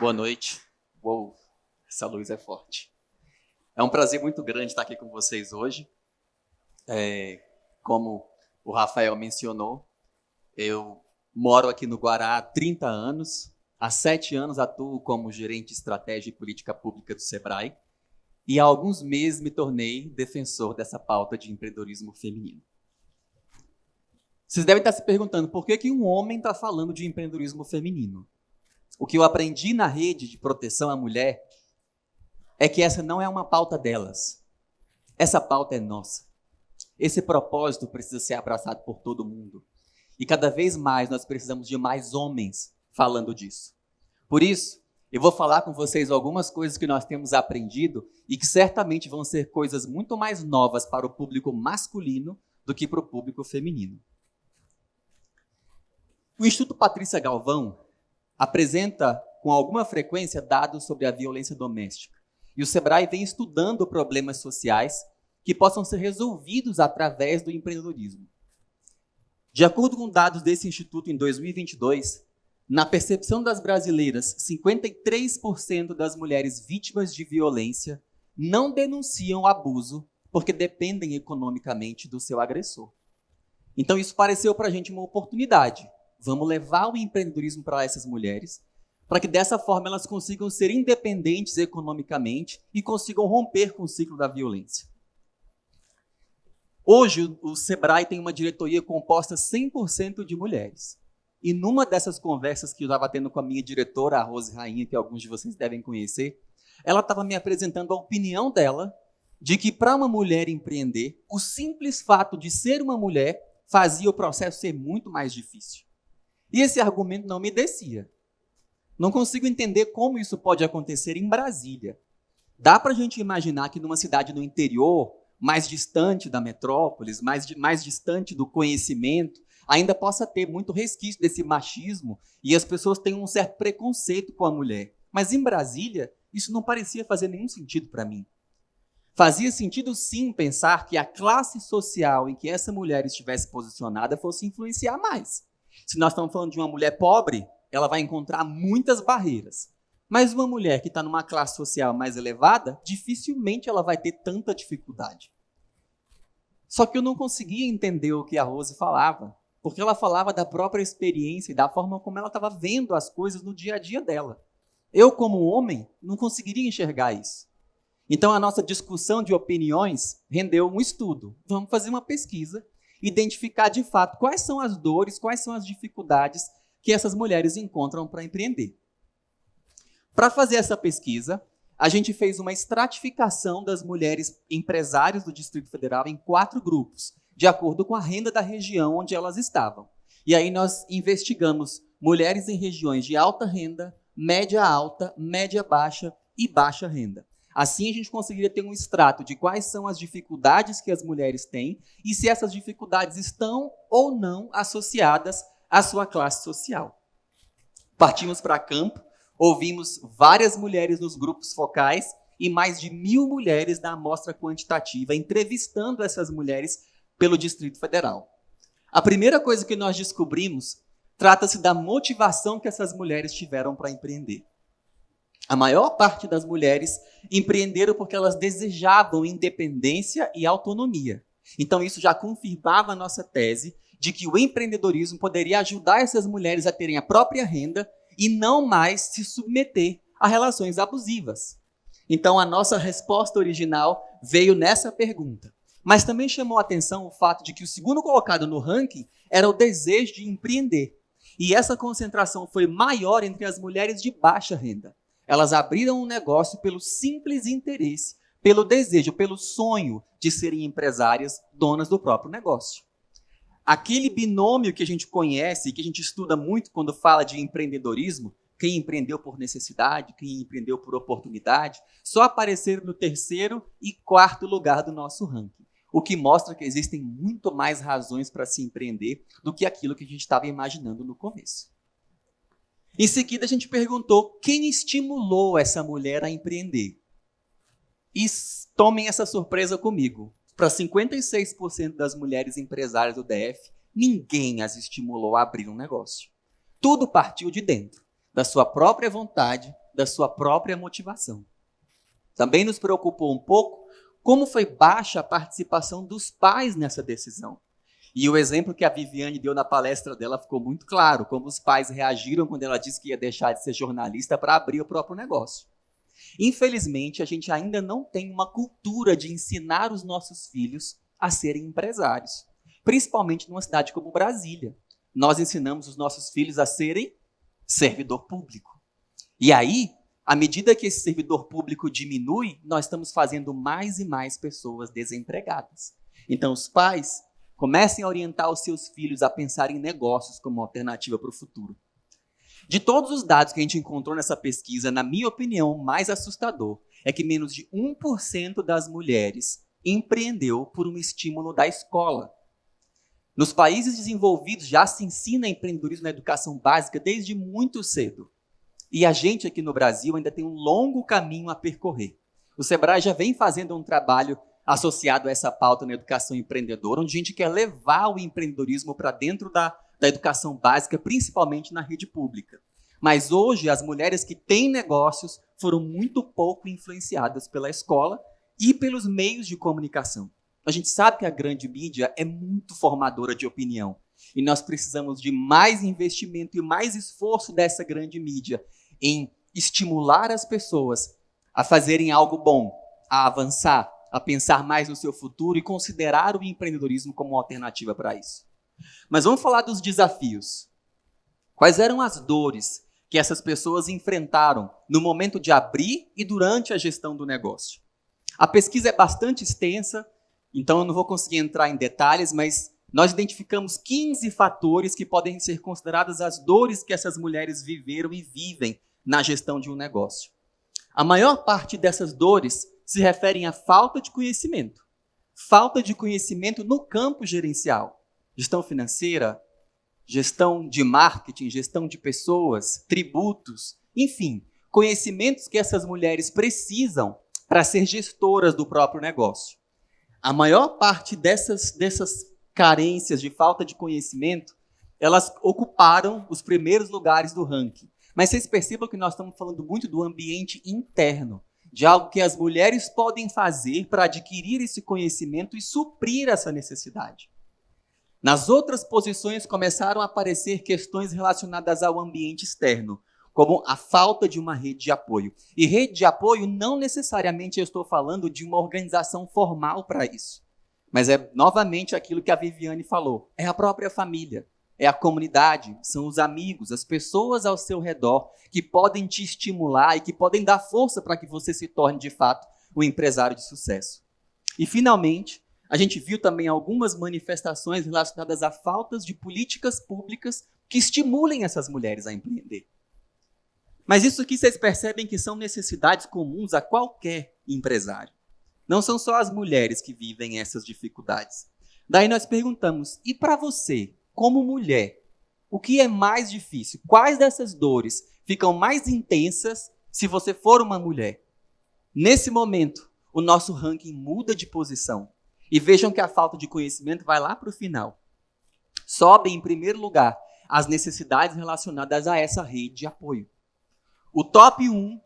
Boa noite. Uou, essa luz é forte. É um prazer muito grande estar aqui com vocês hoje. Como o Rafael mencionou, eu moro aqui no Guará há 30 anos. Há 7 anos atuo como gerente de estratégia e política pública do Sebrae. E há alguns meses me tornei defensor dessa pauta de empreendedorismo feminino. Vocês devem estar se perguntando por que um homem está falando de empreendedorismo feminino. O que eu aprendi na rede de proteção à mulher é que essa não é uma pauta delas. Essa pauta é nossa. Esse propósito precisa ser abraçado por todo mundo. E cada vez mais nós precisamos de mais homens falando disso. Por isso, eu vou falar com vocês algumas coisas que nós temos aprendido e que certamente vão ser coisas muito mais novas para o público masculino do que para o público feminino. O Instituto Patrícia Galvão apresenta com alguma frequência dados sobre a violência doméstica. E o Sebrae vem estudando problemas sociais que possam ser resolvidos através do empreendedorismo. De acordo com dados desse instituto em 2022, na percepção das brasileiras, 53% das mulheres vítimas de violência não denunciam o abuso porque dependem economicamente do seu agressor. Então isso pareceu para a gente uma oportunidade. Vamos levar o empreendedorismo para essas mulheres, para que dessa forma elas consigam ser independentes economicamente e consigam romper com o ciclo da violência. Hoje, o Sebrae tem uma diretoria composta 100% de mulheres. E numa dessas conversas que eu estava tendo com a minha diretora, a Rose Rainha, que alguns de vocês devem conhecer, ela estava me apresentando a opinião dela de que para uma mulher empreender, o simples fato de ser uma mulher fazia o processo ser muito mais difícil. E esse argumento não me descia. Não consigo entender como isso pode acontecer em Brasília. Dá para a gente imaginar que numa cidade no interior, mais distante da metrópolis, mais distante do conhecimento, ainda possa ter muito resquício desse machismo e as pessoas tenham um certo preconceito com a mulher. Mas em Brasília, isso não parecia fazer nenhum sentido para mim. Fazia sentido sim pensar que a classe social em que essa mulher estivesse posicionada fosse influenciar mais. Se nós estamos falando de uma mulher pobre, ela vai encontrar muitas barreiras. Mas uma mulher que está numa classe social mais elevada, dificilmente ela vai ter tanta dificuldade. Só que eu não conseguia entender o que a Rose falava, porque ela falava da própria experiência e da forma como ela estava vendo as coisas no dia a dia dela. Eu, como homem, não conseguiria enxergar isso. Então, a nossa discussão de opiniões rendeu um estudo. Vamos fazer uma pesquisa, identificar de fato quais são as dores, quais são as dificuldades que essas mulheres encontram para empreender. Para fazer essa pesquisa, a gente fez uma estratificação das mulheres empresárias do Distrito Federal em 4 grupos, de acordo com a renda da região onde elas estavam. E aí nós investigamos mulheres em regiões de alta renda, média alta, média baixa e baixa renda. Assim, a gente conseguiria ter um extrato de quais são as dificuldades que as mulheres têm e se essas dificuldades estão ou não associadas à sua classe social. Partimos para campo, ouvimos várias mulheres nos grupos focais e mais de 1.000 mulheres na amostra quantitativa, entrevistando essas mulheres pelo Distrito Federal. A primeira coisa que nós descobrimos trata-se da motivação que essas mulheres tiveram para empreender. A maior parte das mulheres empreenderam porque elas desejavam independência e autonomia. Então, isso já confirmava a nossa tese de que o empreendedorismo poderia ajudar essas mulheres a terem a própria renda e não mais se submeter a relações abusivas. Então, a nossa resposta original veio nessa pergunta. Mas também chamou a atenção o fato de que o segundo colocado no ranking era o desejo de empreender. E essa concentração foi maior entre as mulheres de baixa renda. Elas abriram um negócio pelo simples interesse, pelo desejo, pelo sonho de serem empresárias, donas do próprio negócio. Aquele binômio que a gente conhece e que a gente estuda muito quando fala de empreendedorismo, quem empreendeu por necessidade, quem empreendeu por oportunidade, só apareceram no 3º e 4º lugar do nosso ranking. O que mostra que existem muito mais razões para se empreender do que aquilo que a gente estava imaginando no começo. Em seguida, a gente perguntou quem estimulou essa mulher a empreender. E tomem essa surpresa comigo. Para 56% das mulheres empresárias do DF, ninguém as estimulou a abrir um negócio. Tudo partiu de dentro, da sua própria vontade, da sua própria motivação. Também nos preocupou um pouco como foi baixa a participação dos pais nessa decisão. E o exemplo que a Viviane deu na palestra dela ficou muito claro, como os pais reagiram quando ela disse que ia deixar de ser jornalista para abrir o próprio negócio. Infelizmente, a gente ainda não tem uma cultura de ensinar os nossos filhos a serem empresários, principalmente numa cidade como Brasília. Nós ensinamos os nossos filhos a serem servidor público. E aí, à medida que esse servidor público diminui, nós estamos fazendo mais e mais pessoas desempregadas. Então, os pais comecem a orientar os seus filhos a pensar em negócios como alternativa para o futuro. De todos os dados que a gente encontrou nessa pesquisa, na minha opinião, o mais assustador é que menos de 1% das mulheres empreendeu por um estímulo da escola. Nos países desenvolvidos já se ensina empreendedorismo na educação básica desde muito cedo. E a gente aqui no Brasil ainda tem um longo caminho a percorrer. O Sebrae já vem fazendo um trabalho associado a essa pauta na educação empreendedora, onde a gente quer levar o empreendedorismo para dentro da educação básica, principalmente na rede pública. Mas hoje, as mulheres que têm negócios foram muito pouco influenciadas pela escola e pelos meios de comunicação. A gente sabe que a grande mídia é muito formadora de opinião. E nós precisamos de mais investimento e mais esforço dessa grande mídia em estimular as pessoas a fazerem algo bom, a avançar, a pensar mais no seu futuro e considerar o empreendedorismo como uma alternativa para isso. Mas vamos falar dos desafios. Quais eram as dores que essas pessoas enfrentaram no momento de abrir e durante a gestão do negócio? A pesquisa é bastante extensa, então eu não vou conseguir entrar em detalhes, mas nós identificamos 15 fatores que podem ser considerados as dores que essas mulheres viveram e vivem na gestão de um negócio. A maior parte dessas dores se referem à falta de conhecimento. Falta de conhecimento no campo gerencial. Gestão financeira, gestão de marketing, gestão de pessoas, tributos, enfim, conhecimentos que essas mulheres precisam para ser gestoras do próprio negócio. A maior parte dessas carências de falta de conhecimento, elas ocuparam os primeiros lugares do ranking. Mas vocês percebam que nós estamos falando muito do ambiente interno, de algo que as mulheres podem fazer para adquirir esse conhecimento e suprir essa necessidade. Nas outras posições começaram a aparecer questões relacionadas ao ambiente externo, como a falta de uma rede de apoio. E rede de apoio não necessariamente eu estou falando de uma organização formal para isso. Mas é novamente aquilo que a Viviane falou. É a própria família, é a comunidade, são os amigos, as pessoas ao seu redor que podem te estimular e que podem dar força para que você se torne, de fato, um empresário de sucesso. E, finalmente, a gente viu também algumas manifestações relacionadas a faltas de políticas públicas que estimulem essas mulheres a empreender. Mas isso aqui vocês percebem que são necessidades comuns a qualquer empresário. Não são só as mulheres que vivem essas dificuldades. Daí nós perguntamos, e para você, como mulher, o que é mais difícil? Quais dessas dores ficam mais intensas se você for uma mulher? Nesse momento, o nosso ranking muda de posição. E vejam que a falta de conhecimento vai lá para o final. Sobe, em primeiro lugar, as necessidades relacionadas a essa rede de apoio. O top 1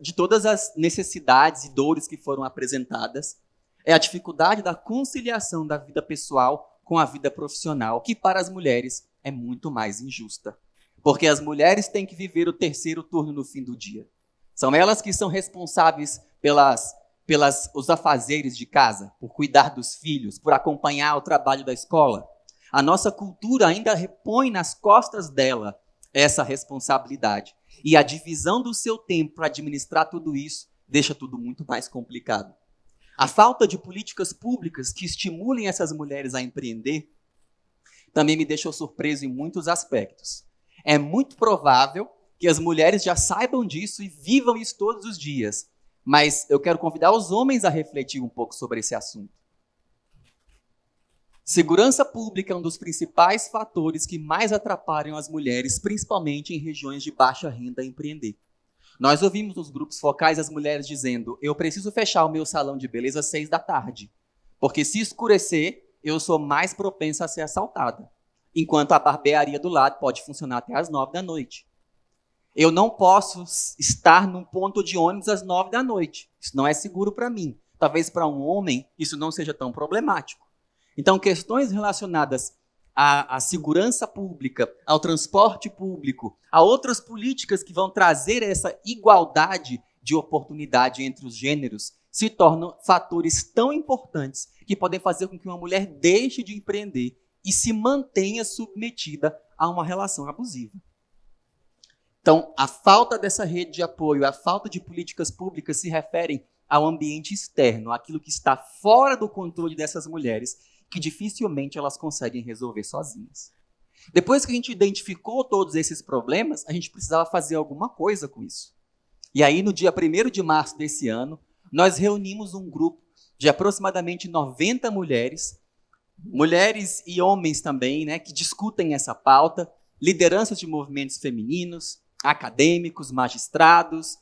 de todas as necessidades e dores que foram apresentadas é a dificuldade da conciliação da vida pessoal com a vida profissional, que para as mulheres é muito mais injusta. Porque as mulheres têm que viver o terceiro turno no fim do dia. São elas que são responsáveis pelos afazeres de casa, por cuidar dos filhos, por acompanhar o trabalho da escola. A nossa cultura ainda repõe nas costas dela essa responsabilidade. E a divisão do seu tempo para administrar tudo isso deixa tudo muito mais complicado. A falta de políticas públicas que estimulem essas mulheres a empreender também me deixou surpreso em muitos aspectos. É muito provável que as mulheres já saibam disso e vivam isso todos os dias. Mas eu quero convidar os homens a refletir um pouco sobre esse assunto. Segurança pública é um dos principais fatores que mais atrapalham as mulheres, principalmente em regiões de baixa renda, a empreender. Nós ouvimos nos grupos focais as mulheres dizendo: eu preciso fechar o meu salão de beleza às 6 da tarde, porque se escurecer, eu sou mais propensa a ser assaltada, enquanto a barbearia do lado pode funcionar até às 9 da noite. Eu não posso estar num ponto de ônibus às 9 da noite. Isso não é seguro para mim. Talvez para um homem isso não seja tão problemático. Então, questões relacionadas à segurança pública, ao transporte público, a outras políticas que vão trazer essa igualdade de oportunidade entre os gêneros, se tornam fatores tão importantes que podem fazer com que uma mulher deixe de empreender e se mantenha submetida a uma relação abusiva. Então, a falta dessa rede de apoio, a falta de políticas públicas se referem ao ambiente externo, aquilo que está fora do controle dessas mulheres, que dificilmente elas conseguem resolver sozinhas. Depois que a gente identificou todos esses problemas, a gente precisava fazer alguma coisa com isso. E aí, no dia 1º de março desse ano, nós reunimos um grupo de aproximadamente 90 mulheres e homens também, né, que discutem essa pauta, lideranças de movimentos femininos, acadêmicos, magistrados,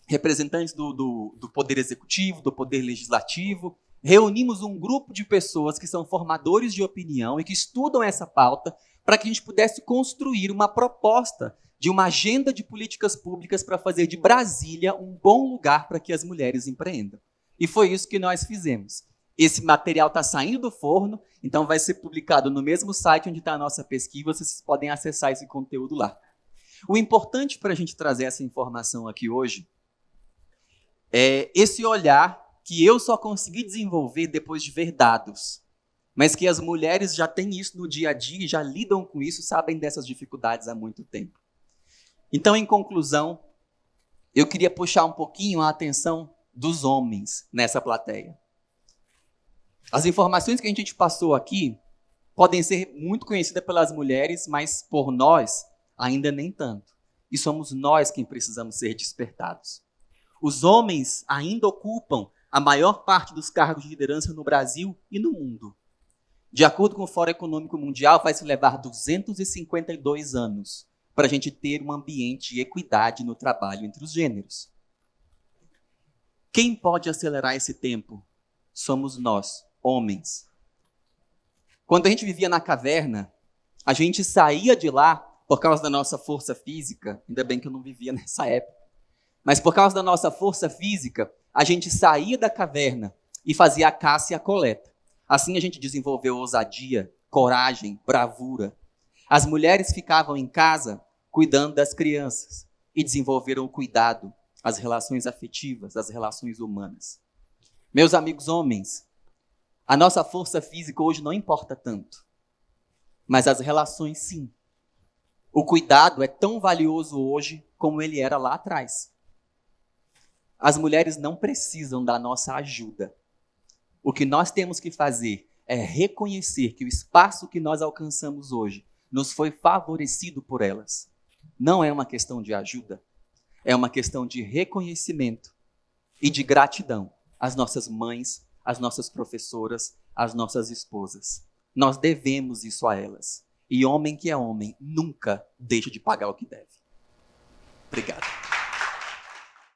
representantes do Poder Executivo, do Poder Legislativo. Reunimos um grupo de pessoas que são formadores de opinião e que estudam essa pauta para que a gente pudesse construir uma proposta de uma agenda de políticas públicas para fazer de Brasília um bom lugar para que as mulheres empreendam. E foi isso que nós fizemos. Esse material está saindo do forno, então vai ser publicado no mesmo site onde está a nossa pesquisa, vocês podem acessar esse conteúdo lá. O importante para a gente trazer essa informação aqui hoje é esse olhar que eu só consegui desenvolver depois de ver dados, mas que as mulheres já têm isso no dia a dia, já lidam com isso, sabem dessas dificuldades há muito tempo. Então, em conclusão, eu queria puxar um pouquinho a atenção dos homens nessa plateia. As informações que a gente passou aqui podem ser muito conhecidas pelas mulheres, mas por nós, ainda nem tanto. E somos nós quem precisamos ser despertados. Os homens ainda ocupam a maior parte dos cargos de liderança no Brasil e no mundo. De acordo com o Fórum Econômico Mundial, vai se levar 252 anos para a gente ter um ambiente de equidade no trabalho entre os gêneros. Quem pode acelerar esse tempo? Somos nós, homens. Quando a gente vivia na caverna, a gente saía de lá por causa da nossa força física, ainda bem que eu não vivia nessa época, mas por causa da nossa força física, a gente saía da caverna e fazia a caça e a coleta. Assim a gente desenvolveu ousadia, coragem, bravura. As mulheres ficavam em casa cuidando das crianças e desenvolveram o cuidado, as relações afetivas, as relações humanas. Meus amigos homens, a nossa força física hoje não importa tanto, mas as relações sim. O cuidado é tão valioso hoje como ele era lá atrás. As mulheres não precisam da nossa ajuda. O que nós temos que fazer é reconhecer que o espaço que nós alcançamos hoje nos foi favorecido por elas. Não é uma questão de ajuda, é uma questão de reconhecimento e de gratidão às nossas mães, às nossas professoras, às nossas esposas. Nós devemos isso a elas. E homem que é homem nunca deixa de pagar o que deve. Obrigado.